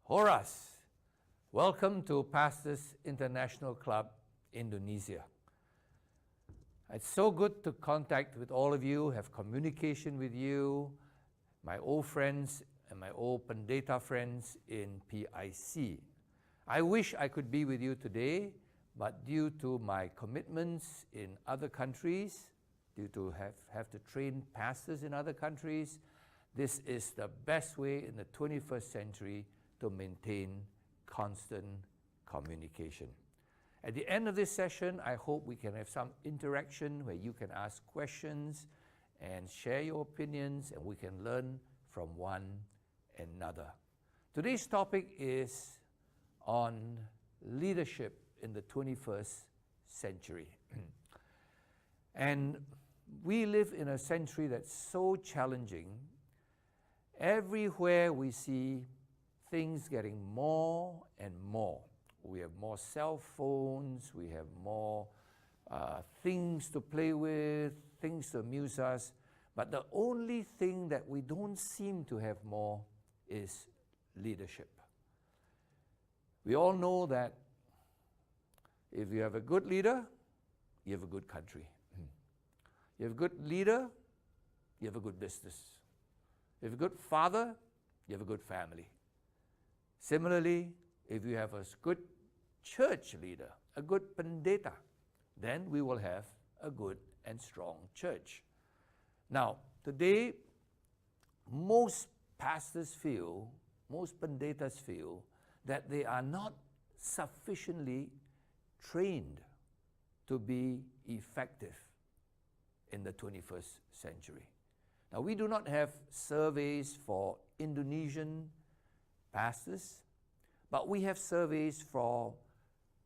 Horas, welcome to Pastors International Club, Indonesia. It's so good to contact with all of you, have communication with you, my old friends and my old Pendeta friends in PIC. I wish I could be with you today, but due to my commitments in other countries, due to have to train pastors in other countries, this is the best way in the 21st century to maintain constant communication. At the end of this session, I hope we can have some interaction where you can ask questions and share your opinions, and we can learn from one another. Today's topic is on leadership in the 21st century. And we live in a century that's so challenging. Everywhere we see things getting more and more. We have more cell phones, we have more things to play with, things to amuse us, but the only thing that we don't seem to have more is leadership. We all know that if you have a good leader, you have a good country. You have a good leader, you have a good business. If you have a good father, you have a good family. Similarly, if you have a good church leader, a good pendeta, then we will have a good and strong church. Now, today, most pastors feel, most pendetas feel that they are not sufficiently trained to be effective in the 21st century. Now, we do not have surveys for Indonesian pastors, but we have surveys for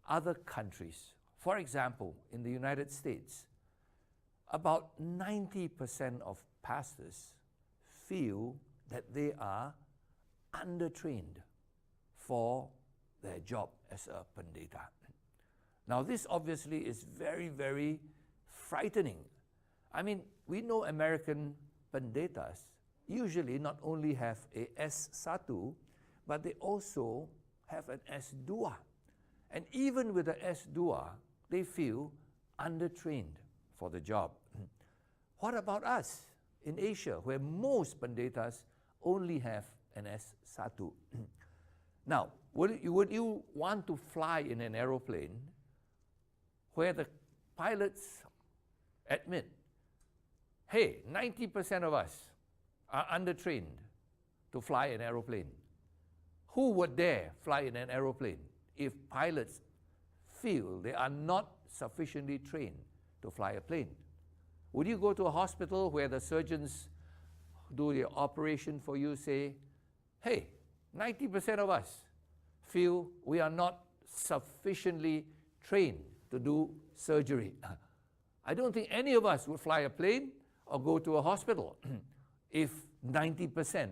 other countries. For example, in the United States, about 90% of pastors feel that they are undertrained for their job as a pendeta. Now, this obviously is very, very frightening. I mean, we know American pendetas usually not only have a S1, but they also have an S2. And even with the S2, they feel undertrained for the job. What about us in Asia, where most pendetas only have an S1? Now, would you want to fly in an aeroplane where the pilots admit, hey, 90% of us are undertrained to fly an aeroplane? Who would dare fly in an aeroplane if pilots feel they are not sufficiently trained to fly a plane? Would you go to a hospital where the surgeons do the operation for you, say, hey, 90% of us feel we are not sufficiently trained to do surgery? I don't think any of us would fly a plane or go to a hospital if 90%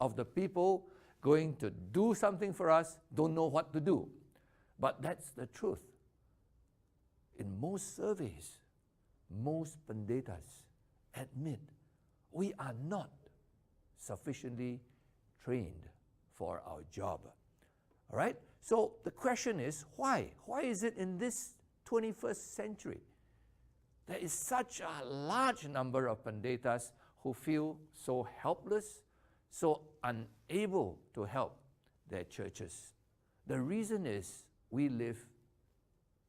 of the people going to do something for us don't know what to do. But that's the truth. In most surveys, most pendetas admit we are not sufficiently trained for our job. All right? So the question is, why? Why is it in this 21st century there is such a large number of pendetas who feel so helpless, so unable to help their churches? The reason is we live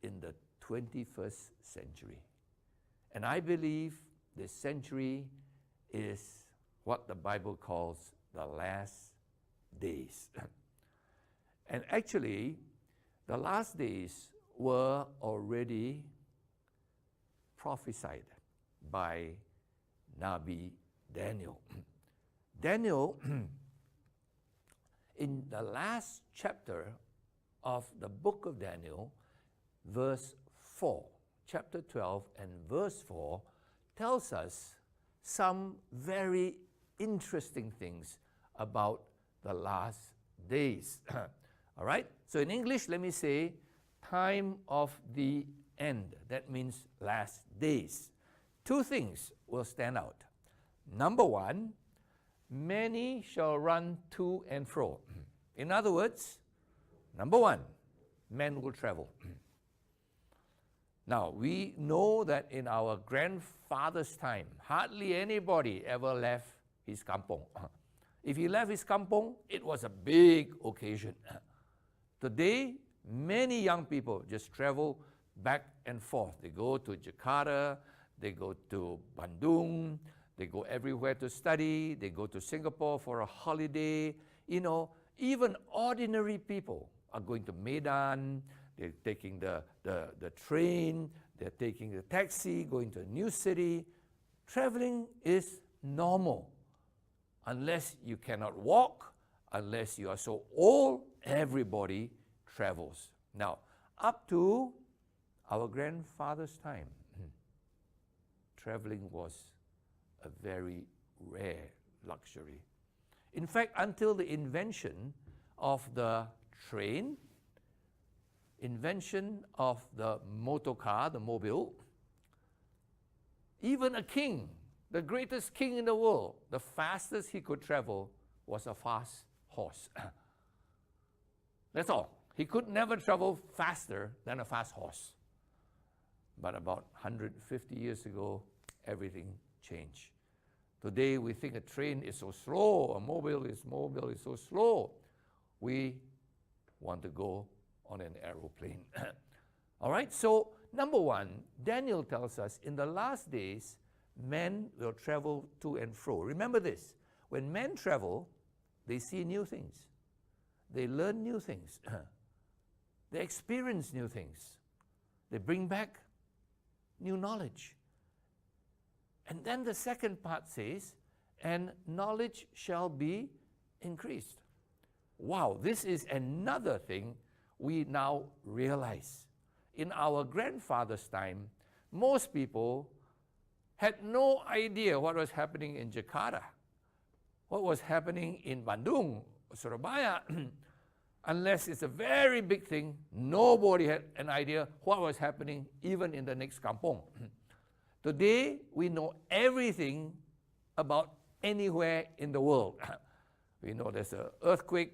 in the 21st century. And I believe this century is what the Bible calls the last days. And actually, the last days were already prophesied by Nabi Daniel. Daniel, in the last chapter of the book of Daniel, verse 4, chapter 12 and verse 4, tells us some very interesting things about the last days. All right? So in English, let me say, time of the end. That means last days. Two things will stand out. Number one, many shall run to and fro. In other words, number one, men will travel. Now, we know that in our grandfather's time, hardly anybody ever left his kampong. If he left his kampong, it was a big occasion. Today, many young people just travel back and forth. They go to Jakarta, they go to Bandung, they go everywhere to study, they go to Singapore for a holiday. You know, even ordinary people are going to Medan, they're taking the train, they're taking the taxi, going to a new city. Traveling is normal. Unless you cannot walk, unless you are so old, everybody travels. Now, up to our grandfather's time, traveling was a very rare luxury. In fact, until the invention of the train, invention of the motor car, the mobile, even a king, the greatest king in the world, the fastest he could travel was a fast horse. That's all. He could never travel faster than a fast horse. But about 150 years ago, everything changed. Today, we think a train is so slow, a mobile is so slow. We want to go on an aeroplane. All right, so number one, Daniel tells us in the last days, men will travel to and fro. Remember this, when men travel, they see new things. They learn new things. They experience new things. They bring back new knowledge. And then the second part says, and knowledge shall be increased. Wow, this is another thing we now realize. In our grandfather's time, most people had no idea what was happening in Jakarta, what was happening in Bandung, Surabaya. Unless it's a very big thing, nobody had an idea what was happening even in the next kampong. Today, we know everything about anywhere in the world. We know there's an earthquake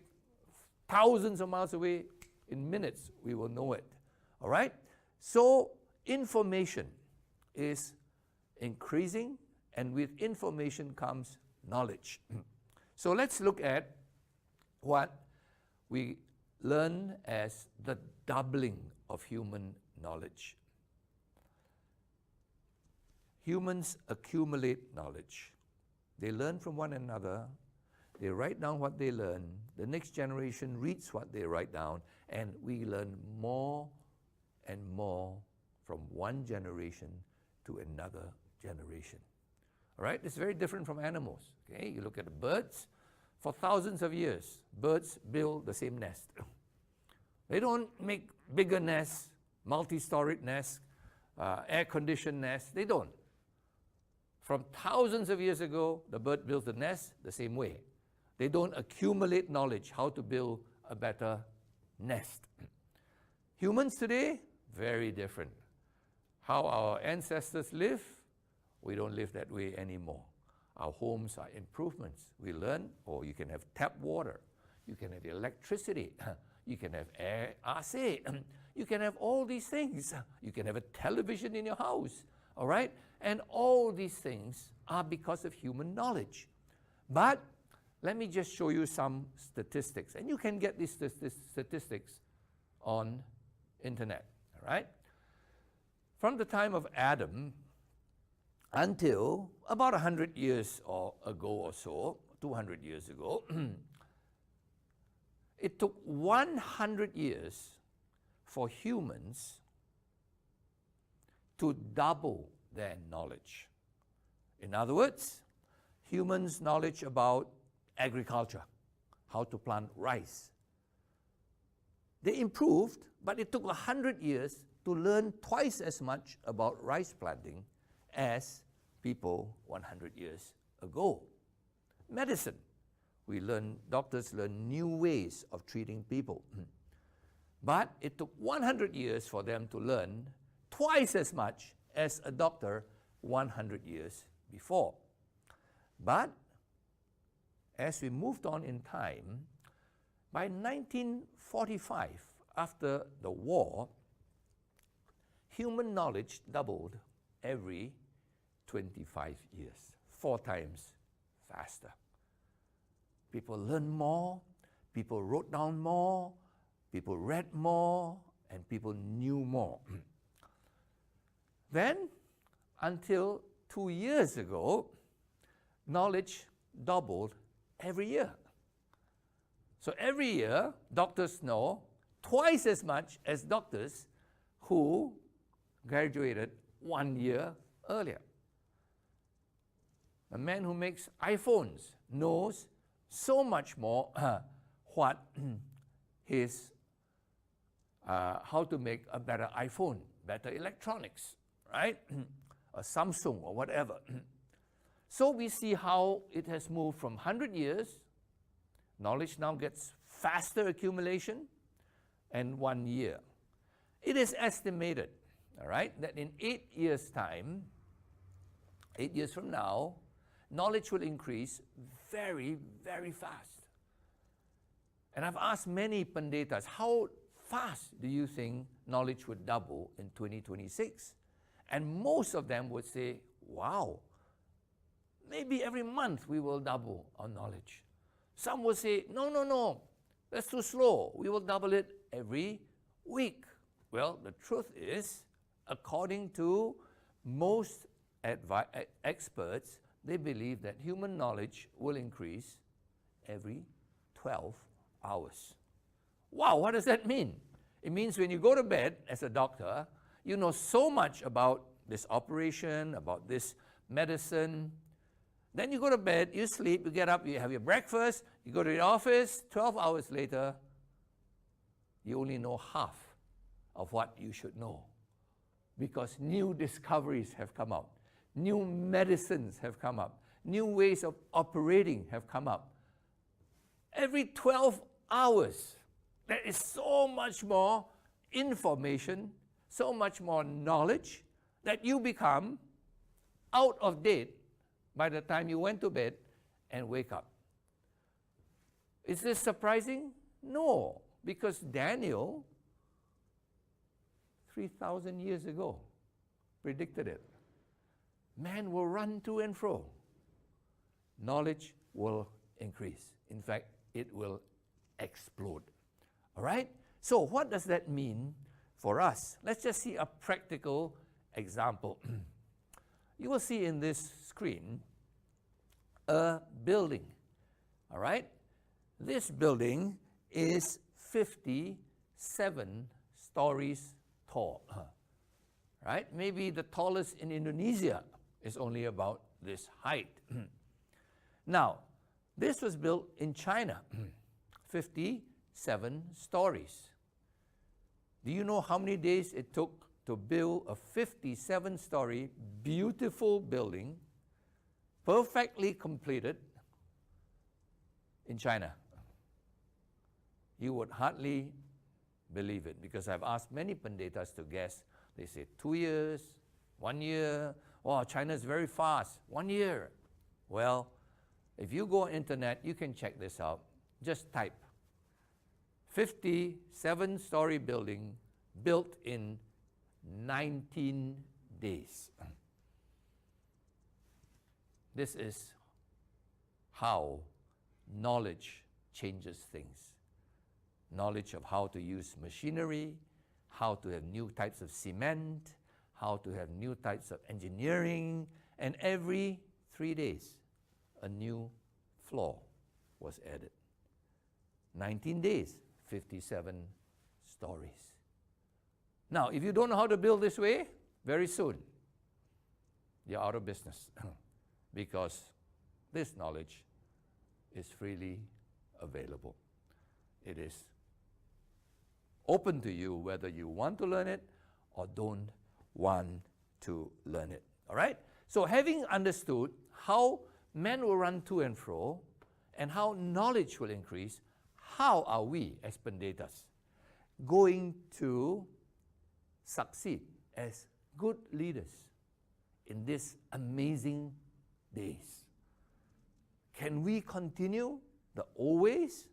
thousands of miles away. In minutes, we will know it. All right? So, information is increasing, and with information comes knowledge. So, let's look at what we learn as the doubling of human knowledge. Humans accumulate knowledge. They learn from one another. They write down what they learn. The next generation reads what they write down, and we learn more and more from one generation to another generation. All right? It's very different from animals. Okay? You look at the birds. For thousands of years, birds build the same nest. They don't make bigger nests, multi-storied nests, air-conditioned nests. They don't. From thousands of years ago, the bird builds the nest the same way. They don't accumulate knowledge how to build a better nest. Humans today, very different. How our ancestors live, we don't live that way anymore. Our homes are improvements. We learn, you can have tap water. You can have electricity. You can have air AC. You can have all these things. You can have a television in your house. All right? And all these things are because of human knowledge. But let me just show you some statistics. And you can get these statistics on internet. All right? From the time of Adam until about 100 years ago or so, 200 years ago, it took 100 years for humans to double their knowledge. In other words, humans' knowledge about agriculture, how to plant rice. They improved, but it took 100 years to learn twice as much about rice planting as people 100 years ago. Medicine. Doctors learn new ways of treating people. But it took 100 years for them to learn twice as much as a doctor 100 years before. But as we moved on in time, By 1945, after the war, human knowledge doubled every 25 years, 4 times faster. People learned more, people wrote down more, people read more, and people knew more. Then, until 2 years ago, knowledge doubled every year. So every year, doctors know twice as much as doctors who graduated 1 year earlier. A man who makes iPhones knows so much more what his how to make a better iPhone, better electronics, right? A Samsung or whatever. So we see how it has moved from 100 years. Knowledge now gets faster accumulation, and 1 year. It is estimated, all right, that in 8 years' time, 8 years from now, knowledge will increase very, very fast. And I've asked many panditas, how fast do you think knowledge would double in 2026? And most of them would say, wow, maybe every month we will double our knowledge. Some will say, no, that's too slow. We will double it every week. Well, the truth is, according to most experts, they believe that human knowledge will increase every 12 hours. Wow, what does that mean? It means when you go to bed as a doctor, you know so much about this operation, about this medicine. Then you go to bed, you sleep, you get up, you have your breakfast, you go to the office, 12 hours later, you only know half of what you should know because new discoveries have come out, new medicines have come up, new ways of operating have come up. Every 12 hours, there is so much more information, so much more knowledge that you become out of date by the time you went to bed and wake up. Is this surprising? No, because Daniel, 3,000 years ago, predicted it. Man will run to and fro. Knowledge will increase. In fact, it will explode. All right? So what does that mean for us? Let's just see a practical example. You will see in this screen a building, all right? This building is 57 stories tall, right? Maybe the tallest in Indonesia is only about this height. Now, this was built in China, 57 stories. Do you know how many days it took to build a 57-story beautiful building, perfectly completed, in China? You would hardly believe it, because I've asked many panditas to guess. They say 2 years, 1 year. Oh, China is very fast, 1 year. Well, if you go on internet, you can check this out. Just type 57-story building built in 19 days. This is how knowledge changes things. Knowledge of how to use machinery, how to have new types of cement, how to have new types of engineering, and every 3 days, a new floor was added. 19 days, 57 stories. Now, if you don't know how to build this way, very soon, you're out of business because this knowledge is freely available. It is open to you whether you want to learn it or don't want to learn it. All right? So having understood how men will run to and fro and how knowledge will increase, how are we as panditas going to succeed as good leaders in these amazing days? Can we continue the old ways?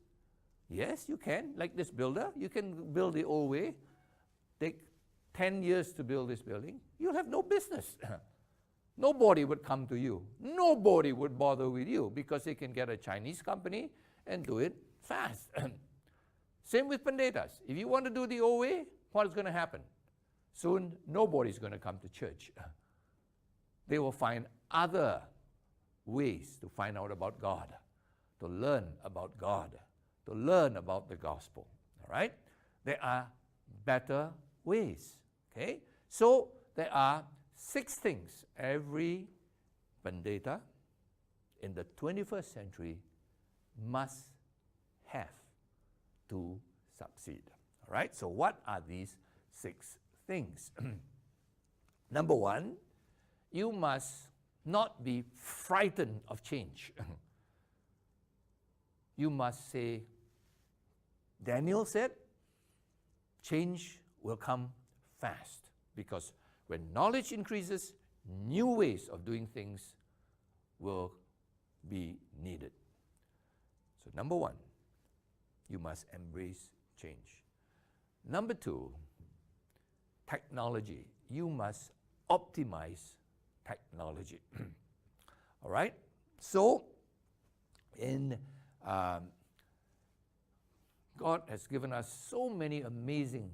Yes, you can. Like this builder, you can build the old way. Take 10 years to build this building. You'll have no business. Nobody would come to you. Nobody would bother with you because they can get a Chinese company and do it fast. Same with pendetas. If you want to do the old way, what is going to happen? Soon, nobody's going to come to church. They will find other ways to find out about God, to learn about God, to learn about the gospel. All right? There are better ways. Okay? So, there are 6 things every pendeta in the 21st century must have to succeed. All right? So, what are these 6 things? Number 1, you must not be frightened of change. You must say, Daniel said, change will come fast, because when knowledge increases, new ways of doing things will be needed. So number 1, you must embrace change. Number 2, technology. You must optimize technology. All right? So, God has given us so many amazing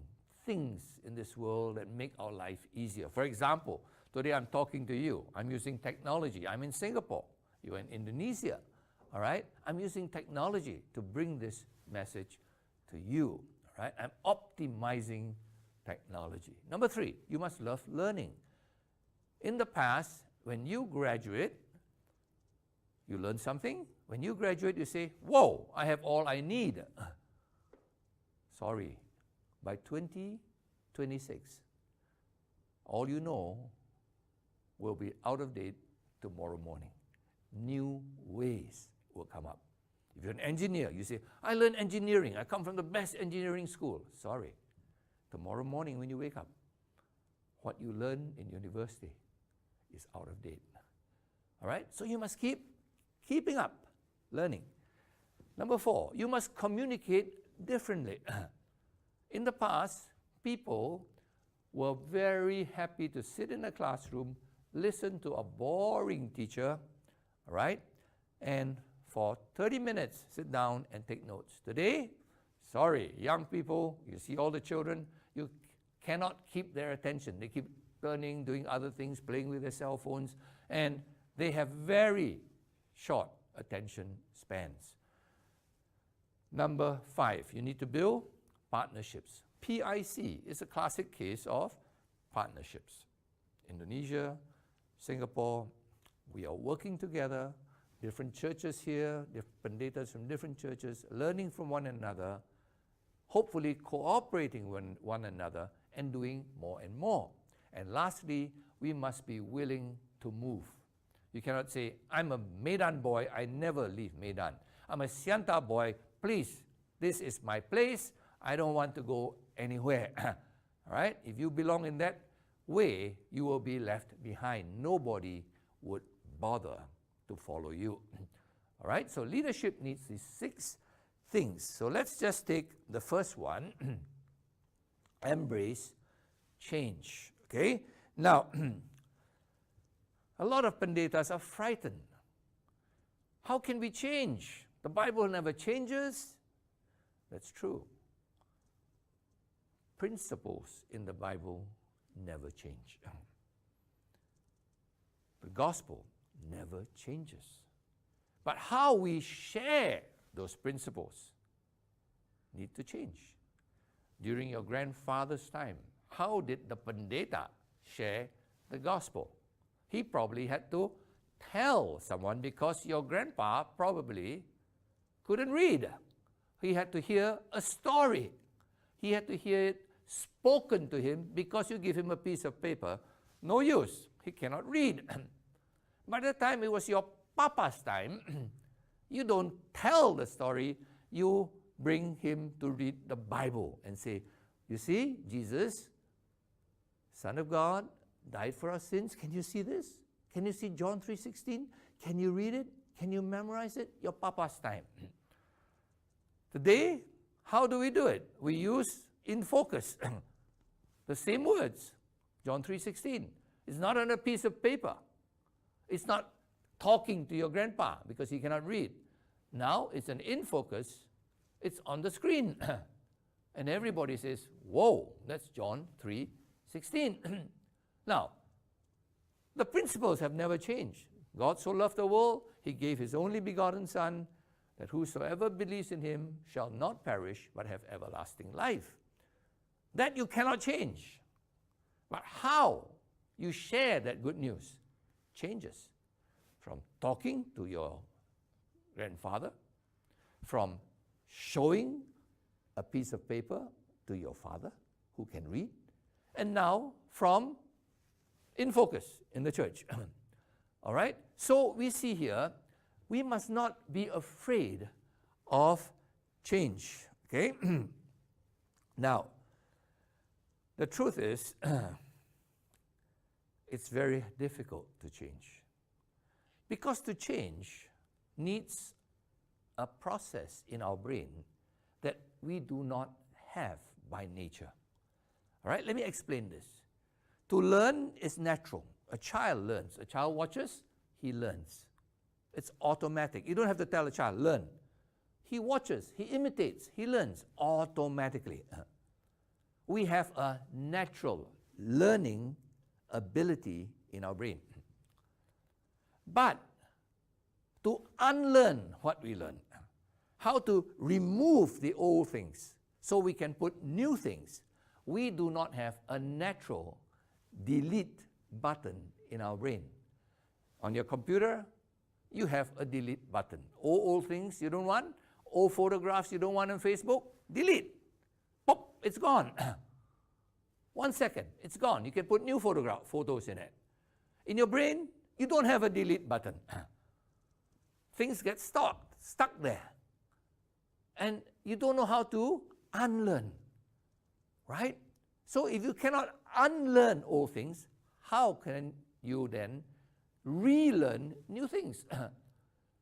things in this world that make our life easier. For example, today I'm talking to you. I'm using technology. I'm in Singapore. You're in Indonesia. All right? I'm using technology to bring this message to you. All right? I'm optimizing technology. Number 3, you must love learning. In the past, when you graduate, you learn something. When you graduate, you say, whoa, I have all I need. Sorry, by 2026, all you know will be out of date tomorrow morning. New ways will come up. If you're an engineer, you say, I learned engineering. I come from the best engineering school. Sorry, tomorrow morning when you wake up, what you learn in university is out of date. All right? So you must keeping up learning. Number 4, you must communicate differently. In the past, people were very happy to sit in a classroom, listen to a boring teacher, all right, and for 30 minutes sit down and take notes. Today, sorry, young people, you see all the children, you cannot keep their attention. They keep turning, doing other things, playing with their cell phones, and they have very short attention spans. Number 5, you need to build partnerships. PIC is a classic case of partnerships. Indonesia, Singapore, we are working together, different churches here, different pendetas from different churches, learning from one another, hopefully cooperating with one another and doing more and more. And lastly, we must be willing to move. You cannot say, I'm a Medan boy, I never leave Medan. I'm a Sianta boy, please, this is my place, I don't want to go anywhere. All right? If you belong in that way, you will be left behind. Nobody would bother to follow you. All right? So leadership needs these 6 things. So let's just take the first one, embrace change. Okay? Now, a lot of pendetas are frightened. How can we change? The Bible never changes. That's true. Principles in the Bible never change. The gospel never changes. But how we share those principles need to change. During your grandfather's time, how did the pendeta share the gospel? He probably had to tell someone because your grandpa probably couldn't read. He had to hear a story. He had to hear it spoken to him because you give him a piece of paper. No use. He cannot read. By the time it was your papa's time, you don't tell the story. You bring him to read the Bible and say, you see, Jesus, Son of God, died for our sins. Can you see this? Can you see John 3:16? Can you read it? Can you memorize it? Your papa's time. Today, how do we do it? We use in focus. The same words, John 3:16. It's not on a piece of paper. It's not talking to your grandpa because he cannot read. Now it's an in focus. It's on the screen. And everybody says, whoa, that's John 3:16. Now, the principles have never changed. God so loved the world, he gave his only begotten Son, that whosoever believes in him shall not perish, but have everlasting life. That you cannot change. But how you share that good news changes. From talking to your grandfather, from showing a piece of paper to your father who can read, and now from in focus in the church. All right? So we see here, we must not be afraid of change. Okay? Now, the truth is, it's very difficult to change. Because to change needs a process in our brain that we do not have by nature. All right, let me explain this. To learn is natural. A child learns. A child watches, he learns. It's automatic. You don't have to tell a child, learn. He watches, he imitates, he learns automatically. We have a natural learning ability in our brain. But to unlearn what we learn, how to remove the old things so we can put new things, we do not have a natural delete button in our brain. On your computer, you have a delete button. Old things you don't want, old photographs you don't want on Facebook, delete. Pop, it's gone. 1 second, it's gone. You can put new photos in it. In your brain, you don't have a delete button. Things get stuck there. And you don't know how to unlearn, right? So if you cannot unlearn old things, how can you then relearn new things?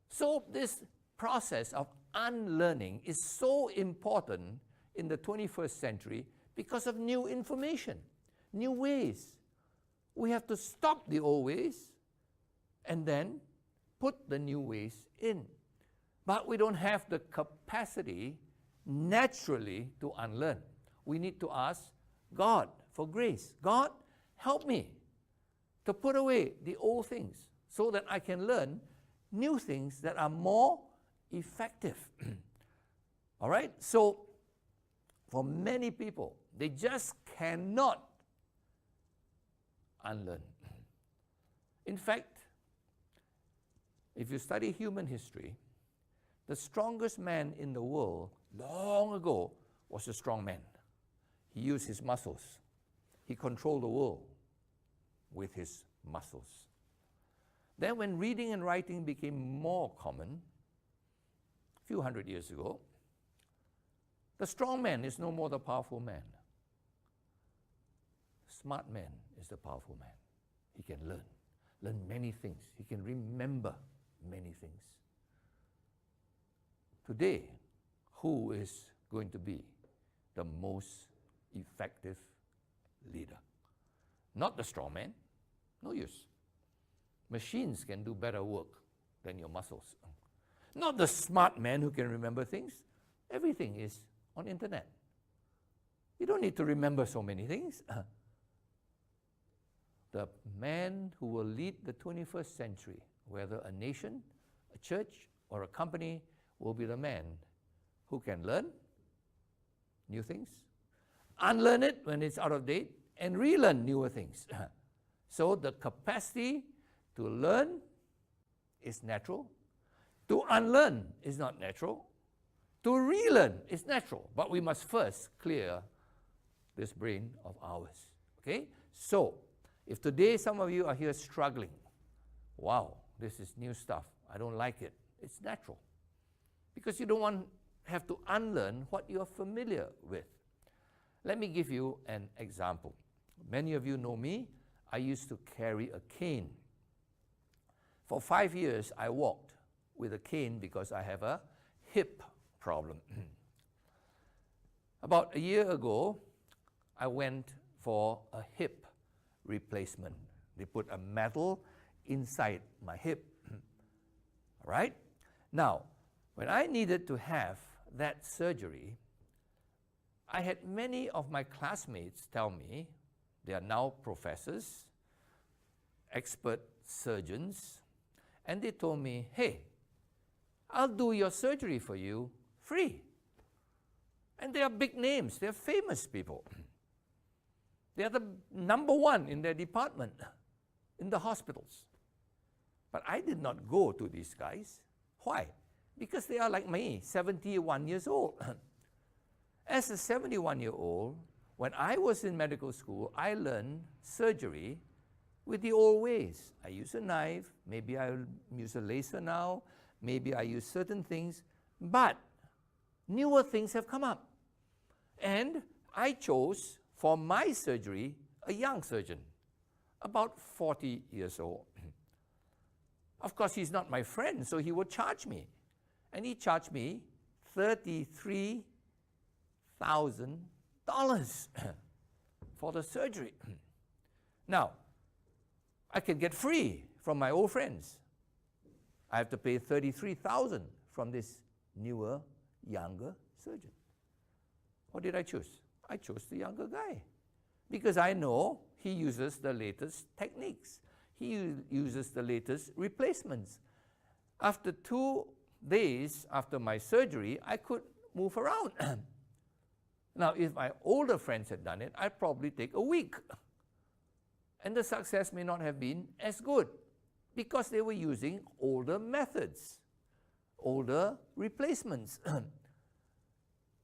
So this process of unlearning is so important in the 21st century because of new information, new ways. We have to stop the old ways and then put the new ways in. But we don't have the capacity naturally to unlearn. We need to ask God for grace. God, help me to put away the old things so that I can learn new things that are more effective. All right? So, for many people, they just cannot unlearn. In fact, if you study human history, the strongest man in the world long ago was a strong man. He used his muscles. He controlled the world with his muscles. Then when reading and writing became more common, a few hundred years ago, the strong man is no more the powerful man. The smart man is the powerful man. He can learn many things. He can remember many things. Today, who is going to be the most effective leader? Not the strong man. No use. Machines can do better work than your muscles. Not the smart man who can remember things. Everything is on internet. You don't need to remember so many things. The man who will lead the 21st century, whether a nation, a church, or a company, will be the man who can learn new things, unlearn it when it's out of date, and relearn newer things. So the capacity to learn is natural. To unlearn is not natural. To relearn is natural. But we must first clear this brain of ours. Okay? So, if today some of you are here struggling, wow, this is new stuff, I don't like it, it's natural. Because you don't have to unlearn what you are familiar with. Let me give you an example. Many of you know me. I used to carry a cane. For 5 years, I walked with a cane because I have a hip problem. About a year ago, I went for a hip replacement. They put a metal inside my hip. All right? Now, when I needed to have that surgery, I had many of my classmates tell me, they are now professors, expert surgeons, and they told me, hey, I'll do your surgery for you free. And they are big names, they are famous people. They are the number one in their department, in the hospitals. But I did not go to these guys. Why? Because they are like me, 71 years old. As a 71-year-old, when I was in medical school, I learned surgery with the old ways. I use a knife, maybe I'll use a laser now, maybe I use certain things, but newer things have come up. And I chose for my surgery a young surgeon, about 40 years old. Of course, he's not my friend, so he would charge me. And he charged me $33,000 for the surgery. Now, I can get free from my old friends. I have to pay $33,000 from this newer, younger surgeon. What did I choose? I chose the younger guy because I know he uses the latest techniques. He uses the latest replacements. After 2 days after my surgery, I could move around. Now, if my older friends had done it, I'd probably take a week. And the success may not have been as good because they were using older methods, older replacements.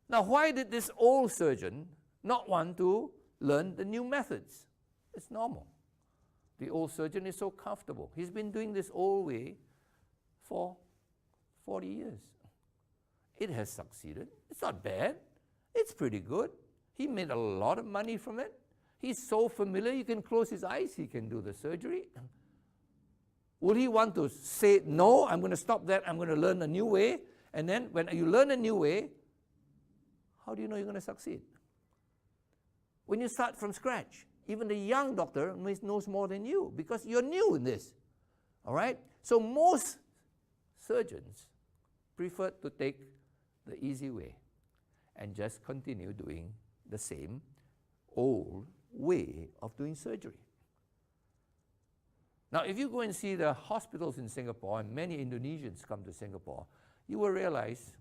Now, why did this old surgeon not want to learn the new methods? It's normal. The old surgeon is so comfortable. He's been doing this old way for 40 years. It has succeeded. It's not bad. It's pretty good. He made a lot of money from it. He's so familiar, you can close his eyes, he can do the surgery. Will he want to say, no, I'm going to stop that, I'm going to learn a new way? And then when you learn a new way, how do you know you're going to succeed? When you start from scratch, even the young doctor knows more than you because you're new in this. All right? So most surgeons prefer to take the easy way and just continue doing the same old way of doing surgery. Now, if you go and see the hospitals in Singapore, and many Indonesians come to Singapore, you will realize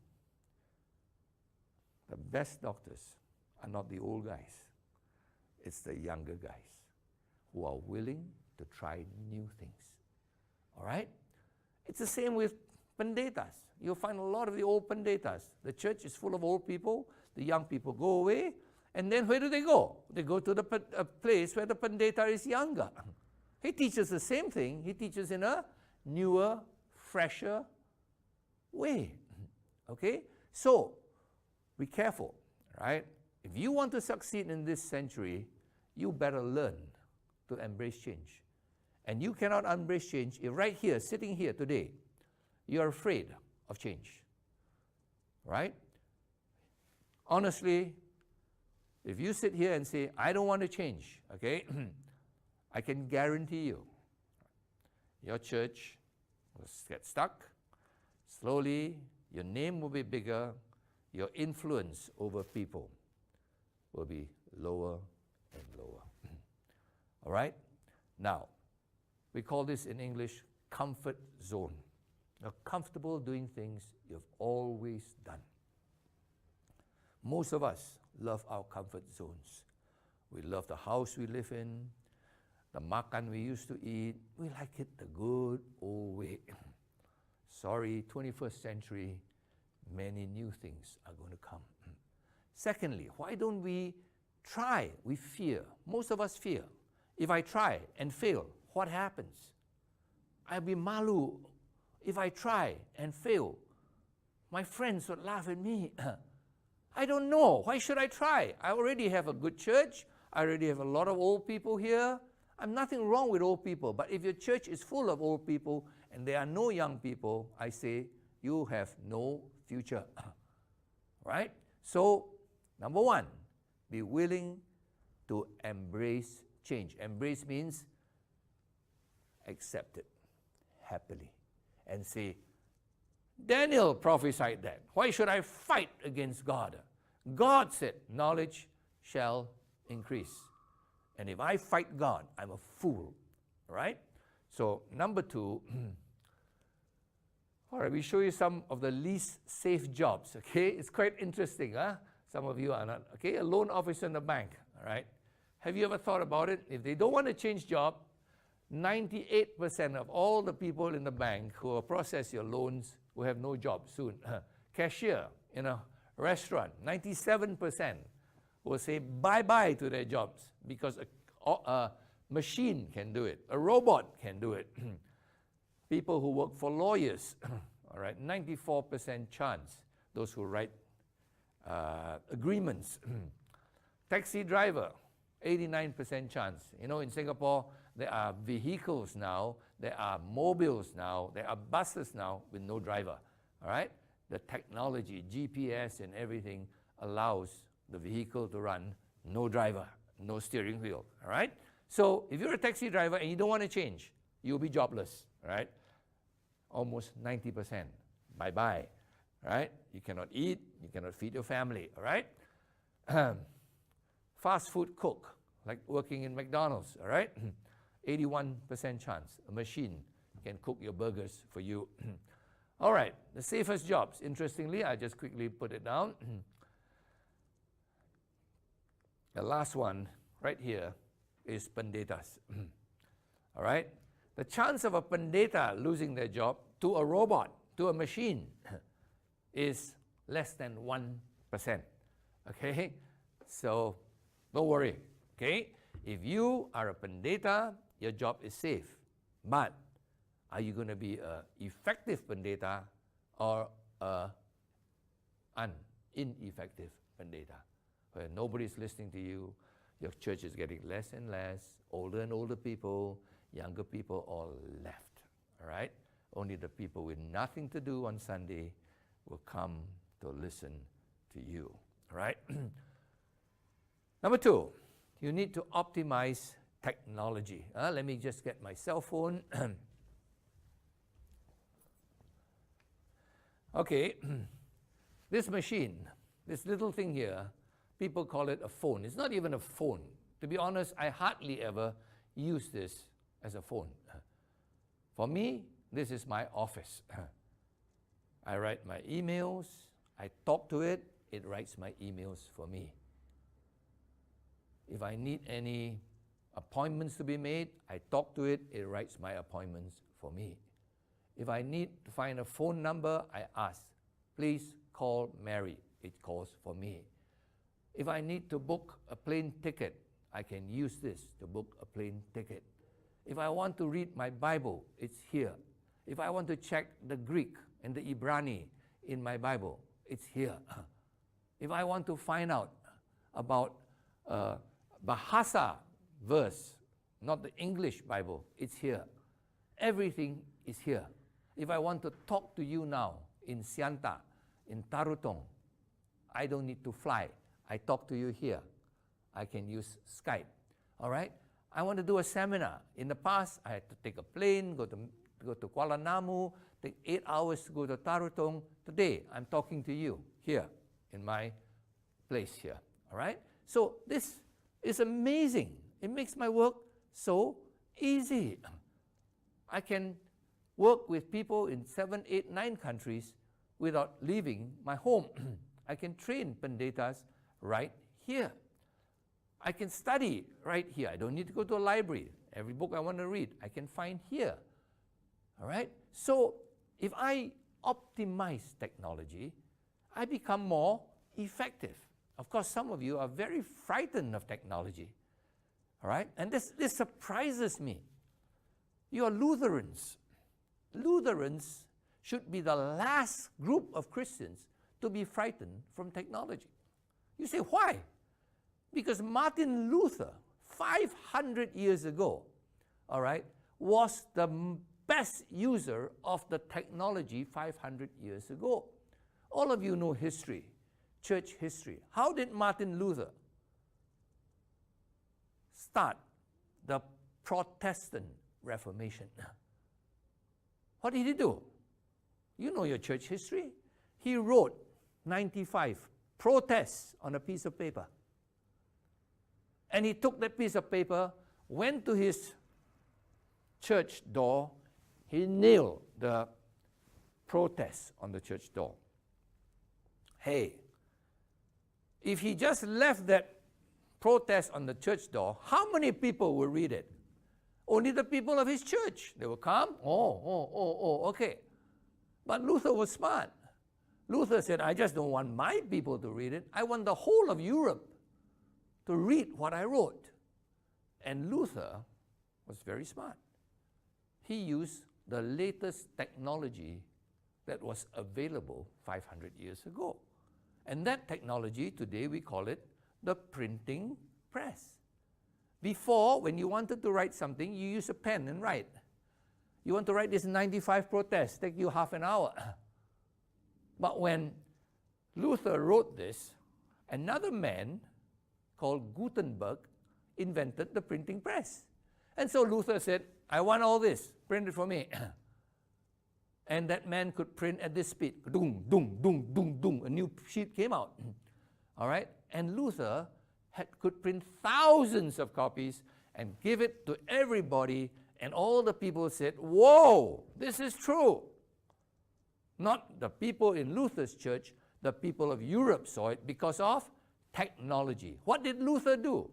the best doctors are not the old guys. It's the younger guys who are willing to try new things. All right? It's the same with pendetas. You'll find a lot of the old pendetas. The church is full of old people. The young people go away. And then where do they go? They go to a place where the pendeta is younger. He teaches the same thing. He teaches in a newer, fresher way. Okay? So, be careful, right? If you want to succeed in this century, you better learn to embrace change. And you cannot embrace change if right here, sitting here today, you're afraid of change. Right? Honestly, if you sit here and say, I don't want to change, okay, I can guarantee you, your church will get stuck. Slowly, your name will be bigger, your influence over people will be lower and lower. All right? Now, we call this in English comfort zone. You're comfortable doing things you've always done. Most of us love our comfort zones. We love the house we live in, the makan we used to eat. We like it the good old way. Sorry, 21st century, many new things are going to come. Secondly, why don't we try? We fear. Most of us fear. If I try and fail, what happens? I'll be malu. If I try and fail, my friends would laugh at me. I don't know. Why should I try? I already have a good church. I already have a lot of old people here. I'm nothing wrong with old people. But if your church is full of old people and there are no young people, I say you have no future. Right? So Number one, be willing to embrace change. Embrace means accept it happily and say, Daniel prophesied that. Why should I fight against God? God said, knowledge shall increase. And if I fight God, I'm a fool. Right? So, number two, all right, we show you some of the least safe jobs. Okay? It's quite interesting. Huh? Some of you are not. Okay? A loan officer in the bank. All right? Have you ever thought about it? If they don't want to change job, 98% of all the people in the bank who will process your loans will have no job soon. Cashier in a restaurant, 97% will say bye-bye to their jobs because a machine can do it. A robot can do it. People who work for lawyers, all right, 94% chance, those who write agreements. Taxi driver, 89% chance. You know, in Singapore, there are vehicles now, there are mobiles now, there are buses now with no driver, all right? The technology, GPS and everything allows the vehicle to run, no driver, no steering wheel, all right? So if you're a taxi driver and you don't want to change, you'll be jobless, all right? Almost 90%, bye-bye, right? You cannot eat, you cannot feed your family, all right? Fast food cook, like working in McDonald's, all right? 81% chance, a machine can cook your burgers for you. All right, the safest jobs. Interestingly, I just quickly put it down. The last one right here is pendetas. All right? The chance of a pendeta losing their job to a robot, to a machine, is less than 1%. Okay? So, don't worry. Okay? If you are a pendeta, your job is safe. But are you going to be an effective pendeta or an ineffective pendeta? Where nobody's listening to you, your church is getting less and less, older and older people, younger people all left. All right? Only the people with nothing to do on Sunday will come to listen to you. All right? Number two, you need to optimize technology. Let me just get my cell phone. Okay, this machine, this little thing here, people call it a phone. It's not even a phone. To be honest, I hardly ever use this as a phone. For me, this is my office. I write my emails, I talk to it, it writes my emails for me. If I need any appointments to be made, I talk to it, it writes my appointments for me. If I need to find a phone number, I ask, please call Mary, it calls for me. If I need to book a plane ticket, I can use this to book a plane ticket. If I want to read my Bible, it's here. If I want to check the Greek and the Ibrani in my Bible, it's here. If I want to find out about Bahasa verse, not the English Bible, it's here. Everything is here. If I want to talk to you now in Sianta, in Tarutong, I don't need to fly. I talk to you here. I can use Skype. All right? I want to do a seminar. In the past, I had to take a plane, go to Kuala Namu, take 8 hours to go to Tarutong. Today, I'm talking to you here in my place here. All right? So this is amazing. It makes my work so easy. I can work with people in 7, 8, 9 countries without leaving my home. I can train pendetas right here. I can study right here. I don't need to go to a library. Every book I want to read, I can find here. All right? So if I optimize technology, I become more effective. Of course, some of you are very frightened of technology. All right? And this surprises me. You are Lutherans. Lutherans should be the last group of Christians to be frightened from technology. You say, why? Because Martin Luther, 500 years ago, all right, was the best user of the technology 500 years ago. All of you know history. church history. How did Martin Luther start the Protestant Reformation? What did he do? You know your church history. He wrote 95 protests on a piece of paper. And he took that piece of paper, went to his church door, he nailed the protest on the church door. Hey, if he just left that protest on the church door, how many people will read it? Only the people of his church. They will come, okay. But Luther was smart. Luther said, I just don't want my people to read it. I want the whole of Europe to read what I wrote. And Luther was very smart. He used the latest technology that was available 500 years ago. And that technology, today we call it the printing press. Before, when you wanted to write something, you use a pen and write. You want to write this 95 protests, take you half an hour. But when Luther wrote this, another man called Gutenberg invented the printing press. And so Luther said, I want all this, print it for me. And that man could print at this speed. Dung, dung, dung, dung, dung. A new sheet came out. All right? And Luther could print thousands of copies and give it to everybody, and all the people said, whoa, this is true. Not the people in Luther's church, the people of Europe saw it because of technology. What did Luther do?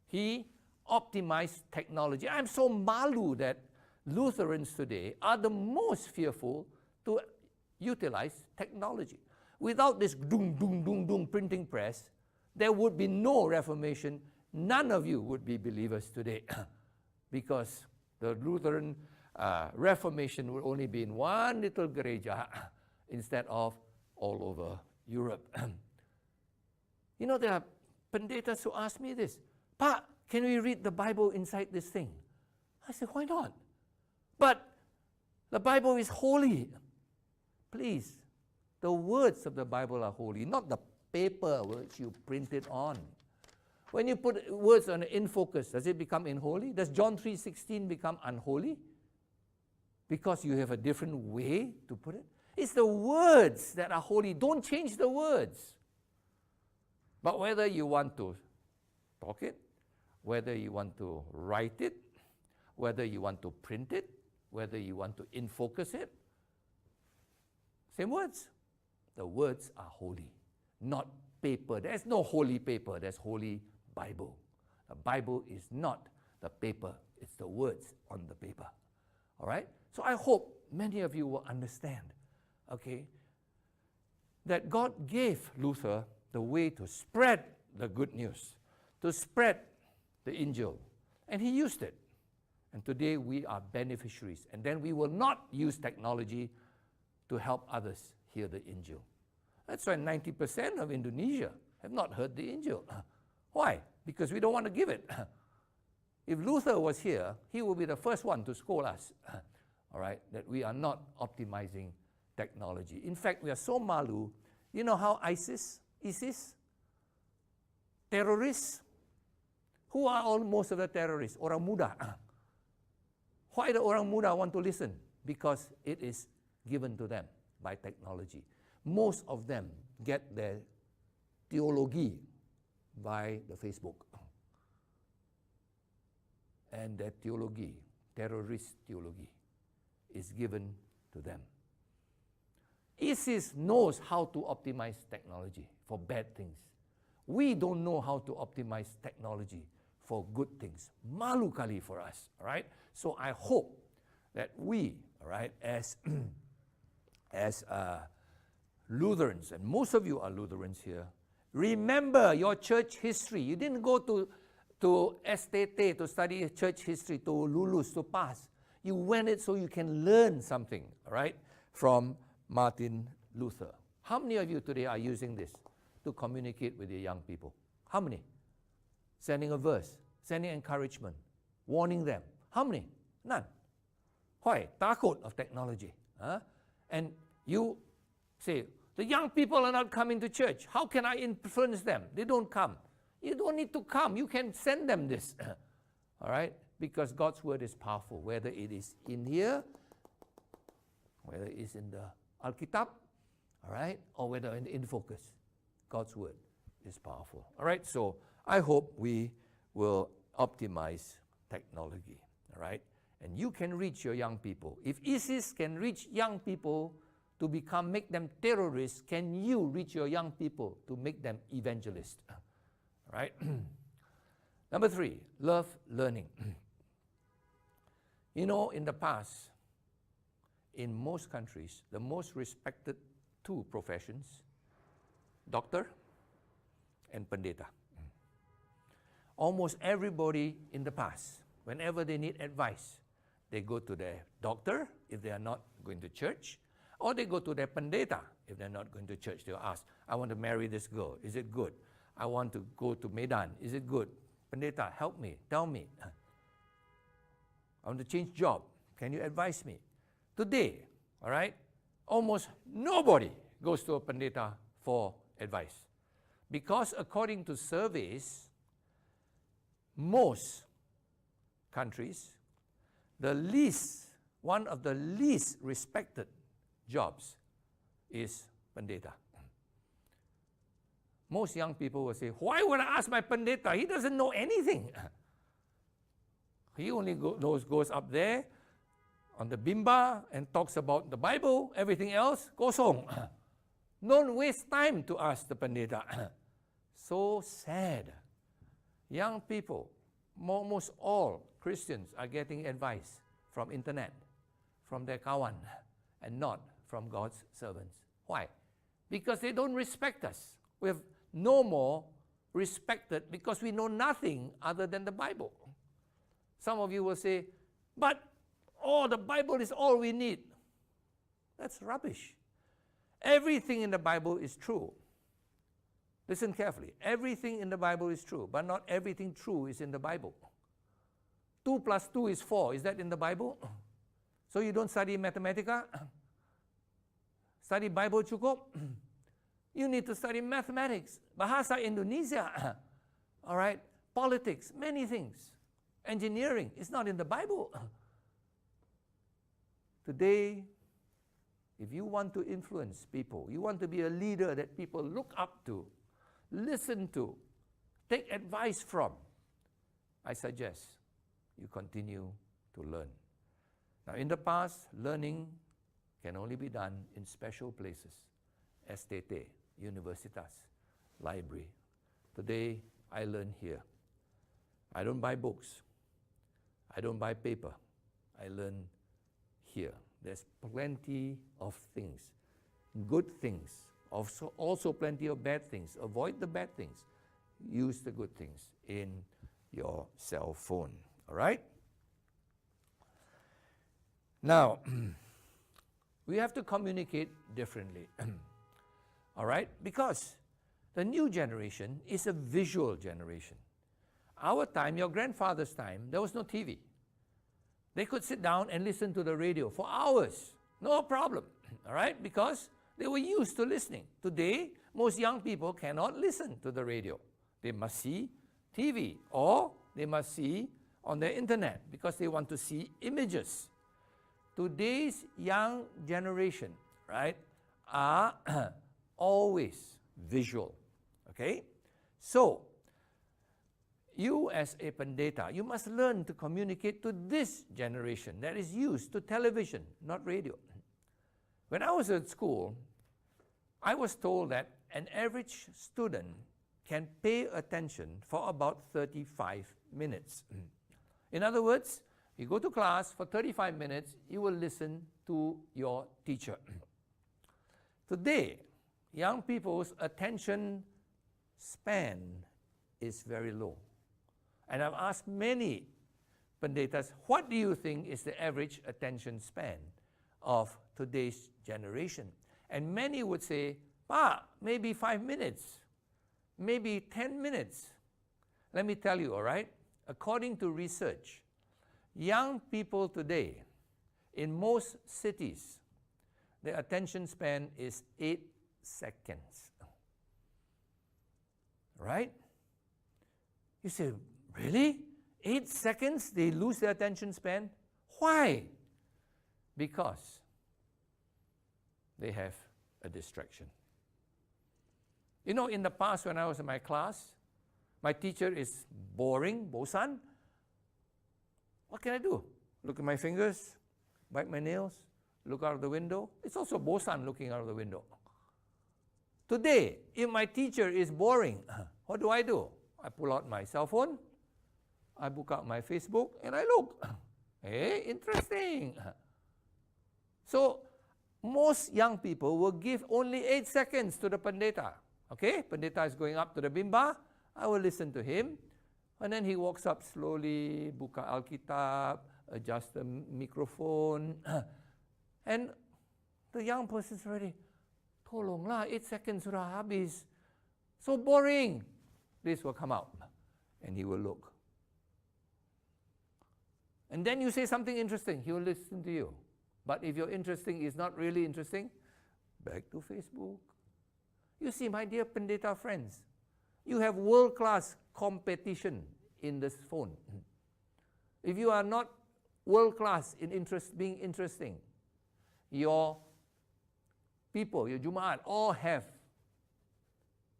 He optimized technology. I'm so malu that Lutherans today are the most fearful to utilize technology. Without this dung, dung, dung, dung printing press, there would be no Reformation. None of you would be believers today because the Lutheran Reformation would only be in one little gereja instead of all over Europe. You know, there are pendetas who ask me this, Pa, can we read the Bible inside this thing? I said, why not? But the Bible is holy. Please, the words of the Bible are holy, not the paper which you print it on. When you put words on in focus, does it become unholy? Does John 3:16 become unholy? Because you have a different way to put it? It's the words that are holy. Don't change the words. But whether you want to talk it, whether you want to write it, whether you want to print it, whether you want to in focus it, same words. The words are holy, not paper. There's no holy paper, there's holy Bible. The Bible is not the paper, it's the words on the paper. All right? So I hope many of you will understand, okay, that God gave Luther the way to spread the good news, to spread the Injil, and he used it. And today we are beneficiaries, and then we will not use technology to help others hear the Injil. That's why 90% of Indonesia have not heard the Injil. Why? Because we don't want to give it. If Luther was here, he would be the first one to scold us, all right, that we are not optimizing technology. In fact, we are so malu. You know how ISIS, terrorists, who are most of the terrorists? Orang muda. Why the orang muda want to listen? Because it is given to them by technology. Most of them get their theology by the Facebook. And that theology, terrorist theology, is given to them. ISIS knows how to optimize technology for bad things. We don't know how to optimize technology for good things. Malu kali for us, all right? So I hope that we, all right, as Lutherans, and most of you are Lutherans here, remember your church history. You didn't go to STT to study church history, to Lulus, to pass. You went it so you can learn something, all right, from Martin Luther. How many of you today are using this to communicate with your young people? How many? Sending a verse, sending encouragement, warning them. How many? None. Why? Takut of technology. Huh? And you say, The young people are not coming to church. How can I influence them? They don't come. You don't need to come. You can send them this. All right? Because God's word is powerful, whether it is in here, whether it is in the Alkitab, all right, or whether in focus. God's word is powerful. All right? So I hope we will optimize technology. All right? And you can reach your young people. If ISIS can reach young people to make them terrorists, can you reach your young people to make them evangelists? Right? Number 3, love learning. You know, in the past, in most countries, the most respected 2 professions, doctor and pendeta. Almost everybody in the past, whenever they need advice, they go to their doctor if they are not going to church, or they go to their pendeta if they're not going to church. They'll ask, I want to marry this girl. Is it good? I want to go to Medan. Is it good? Pendeta, help me. Tell me. I want to change job. Can you advise me? Today, all right, almost nobody goes to a pendeta for advice. Because according to surveys, most countries, one of the least respected jobs is pendeta. Most young people will say, why would I ask my pendeta? He doesn't know anything. He only goes up there on the bimba and talks about the Bible. Everything else, kosong. Don't waste time to ask the pendeta. So sad. Young people, almost all Christians are getting advice from internet, from their kawan, and not from God's servants. Why? Because they don't respect us. We have no more respected because we know nothing other than the Bible. Some of you will say, but the Bible is all we need. That's rubbish. Everything in the Bible is true. Listen carefully. Everything in the Bible is true, but not everything true is in the Bible. 2 plus 2 is 4. Is that in the Bible? So you don't study Mathematica? Study Bible cukup? You need to study mathematics, Bahasa Indonesia, all right, politics, many things. Engineering is not in the Bible. Today, if you want to influence people, you want to be a leader that people look up to, listen to, take advice from, I suggest you continue to learn. Now, in the past, learning can only be done in special places, STT, universitas, library. Today, I learn here. I don't buy books. I don't buy paper. I learn here. There's plenty of things, good things, also plenty of bad things. Avoid the bad things. Use the good things in your cell phone, all right? Now, we have to communicate differently. All right? Because the new generation is a visual generation. Our time, your grandfather's time, there was no TV. They could sit down and listen to the radio for hours. No problem. All right? Because they were used to listening. Today, most young people cannot listen to the radio. They must see TV or they must see on their internet because they want to see images. Today's young generation, right, are always visual, okay? So, you as a pendeta, you must learn to communicate to this generation that is used to television, not radio. When I was at school, I was told that an average student can pay attention for about 35 minutes. In other words, you go to class for 35 minutes, you will listen to your teacher. Today, young people's attention span is very low. And I've asked many pendetas, what do you think is the average attention span of today's generation? And many would say, maybe 5 minutes, maybe 10 minutes. Let me tell you, all right? According to research, young people today, in most cities, their attention span is 8 seconds. Right? You say, really? 8 seconds they lose their attention span? Why? Because they have a distraction. You know, in the past when I was in my class, my teacher is boring, bosan. What can I do? Look at my fingers, bite my nails, look out of the window. It's also bosan looking out of the window. Today, if my teacher is boring, what do? I pull out my cell phone, I book out my Facebook, and I look. Hey, interesting. So, most young people will give only 8 seconds to the pendeta. Okay, pendeta is going up to the bimba. I will listen to him. And then he walks up slowly, buka Alkitab, adjust the microphone. And the young person is already, tolonglah, 8 seconds sudah habis. So boring. This will come out. And he will look. And then you say something interesting, he will listen to you. But if your interesting is not really interesting, back to Facebook. You see, my dear pendeta friends, you have world-class competition in this phone. If you are not world-class in being interesting, your people, your Jumaat, all have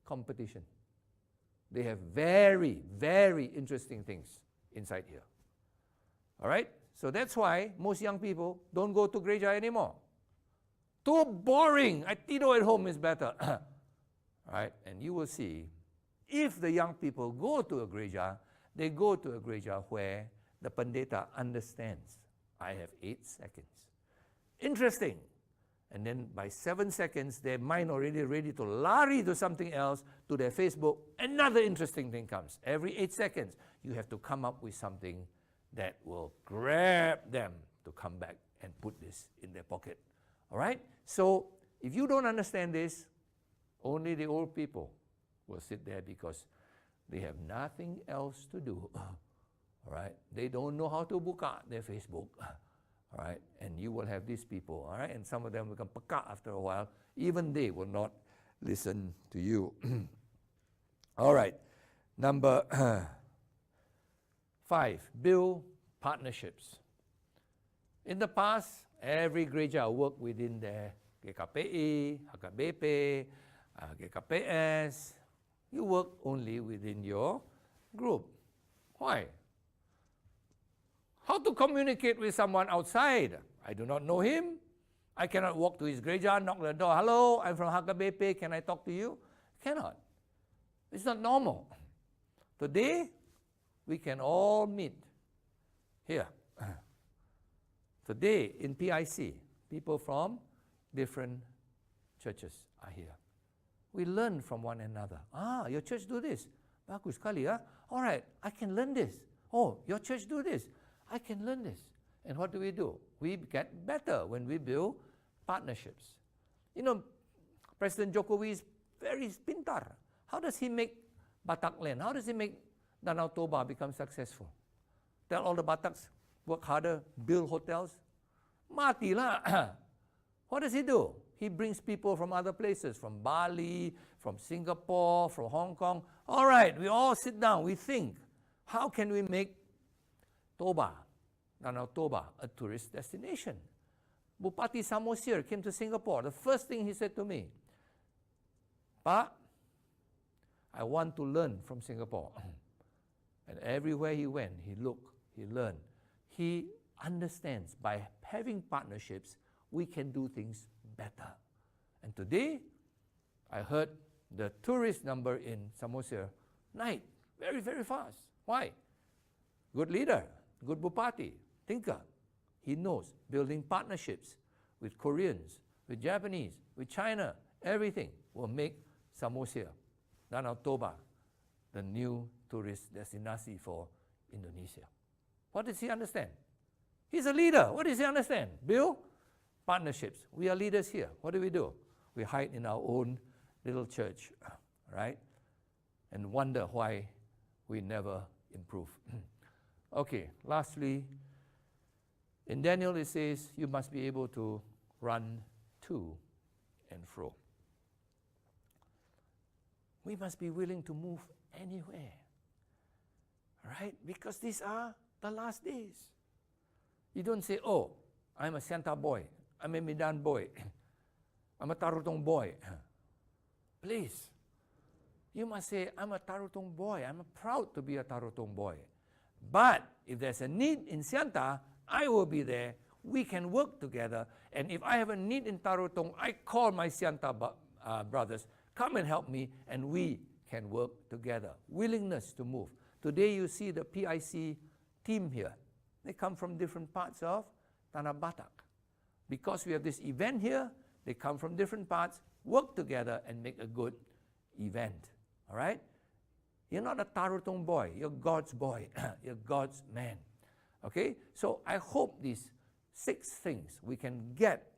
competition. They have very, very interesting things inside here. All right? So that's why most young people don't go to gereja anymore. Too boring. I tidur at home is better. Right? And you will see, if the young people go to a gereja, they go to a gereja where the pendeta understands. I have 8 seconds. Interesting. And then by 7 seconds, their mind already ready to lari to something else, to their Facebook. Another interesting thing comes. Every 8 seconds, you have to come up with something that will grab them to come back and put this in their pocket. All right? So if you don't understand this, only the old people will sit there because they have nothing else to do. All right? They don't know how to buka their Facebook. All right? And you will have these people. All right? And some of them will become peka after a while. Even they will not listen to you. All right. Number 5, build partnerships. In the past, every gereja worked within their GKPI, HKBP, GKPS. You work only within your group. Why? How to communicate with someone outside? I do not know him. I cannot walk to his gereja, knock the door. Hello, I'm from HKBP. Can I talk to you? Cannot. It's not normal. Today, we can all meet here. Today, in PIC, people from different churches are here. We learn from one another. Ah, your church do this. Bagus sekali, ah. All right, I can learn this. Oh, your church do this. I can learn this. And what do? We get better when we build partnerships. You know, President Jokowi is very pintar. How does he make Batak land? How does he make Danau Toba become successful? Tell all the Bataks, work harder, build hotels. Matilah. What does he do? He brings people from other places, from Bali, from Singapore, from Hong Kong. All right, we all sit down, we think, how can we make Toba, Danau Toba, a tourist destination? Bupati Samosir came to Singapore. The first thing he said to me, Pa, I want to learn from Singapore. And everywhere he went, he looked, he learned. He understands by having partnerships, we can do things better. And today, I heard the tourist number in Samosir night, very, very fast. Why? Good leader, good Bupati, thinker. He knows building partnerships with Koreans, with Japanese, with China, everything will make Samosir, Danau Toba, the new tourist destination for Indonesia. What does he understand? He's a leader. What does he understand? Build partnerships. We are leaders here. What do? We hide in our own little church, right? And wonder why we never improve. Okay, lastly, in Daniel it says you must be able to run to and fro. We must be willing to move anywhere, right? Because these are the last days. You don't say, oh, I'm a Santa boy, I'm a Medan boy, I'm a Tarutong boy. Please, you must say, I'm a Tarutong boy, I'm proud to be a Tarutong boy. But if there's a need in Sianta, I will be there. We can work together. And if I have a need in Tarutong, I call my Sianta brothers, come and help me, and we can work together. Willingness to move. Today you see the PIC team here. They come from different parts of Tanah Batak. Because we have this event here, they come from different parts, work together and make a good event. All right? You're not a Tarutong boy, you're God's boy, you're God's man. Okay? So I hope these 6 things we can get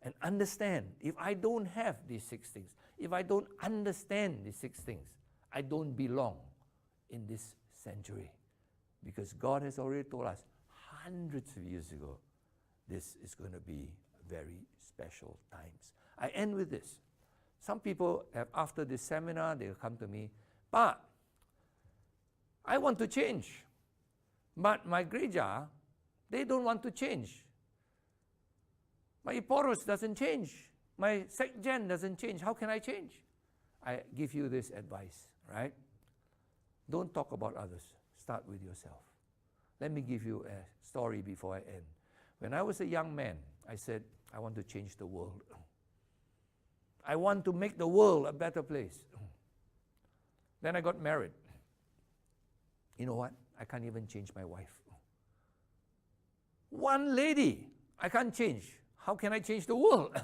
and understand. If I don't have these 6 things, if I don't understand these 6 things, I don't belong in this century. Because God has already told us hundreds of years ago, this is going to be very special times. I end with this. Some people have, after this seminar, they'll come to me, Pa, I want to change. But my gereja, they don't want to change. My APIIS doesn't change. My sekjen doesn't change. How can I change? I give you this advice, right? Don't talk about others. Start with yourself. Let me give you a story before I end. When I was a young man, I said, I want to change the world. I want to make the world a better place. Then I got married. You know what? I can't even change my wife. One lady, I can't change. How can I change the world?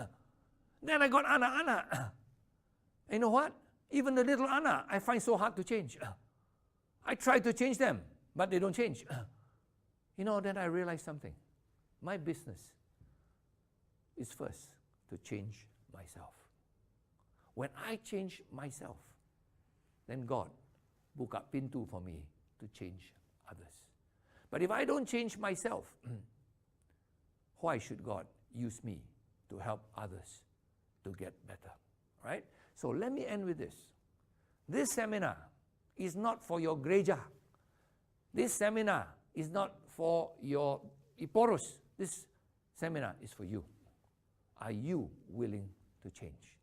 Then I got Ana. You know what? Even the little Ana, I find so hard to change. I try to change them, but they don't change. You know, then I realized something. My business is first to change myself. When I change myself, then God buka pintu for me to change others. But if I don't change myself, why should God use me to help others to get better? Right? So let me end with this. This seminar is not for your gereja. This seminar is not for your APIIS. This seminar is for you. Are you willing to change?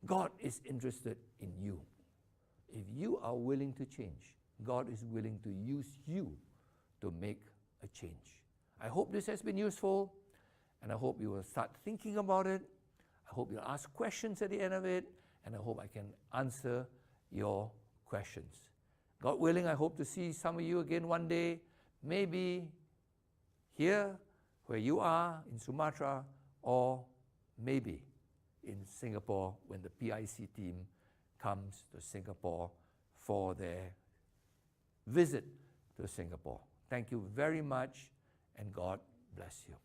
God is interested in you. If you are willing to change, God is willing to use you to make a change. I hope this has been useful, and I hope you will start thinking about it. I hope you'll ask questions at the end of it, and I hope I can answer your questions. God willing, I hope to see some of you again one day, maybe here where you are in Sumatra, or maybe in Singapore when the PIC team comes to Singapore for their visit to Singapore. Thank you very much, and God bless you.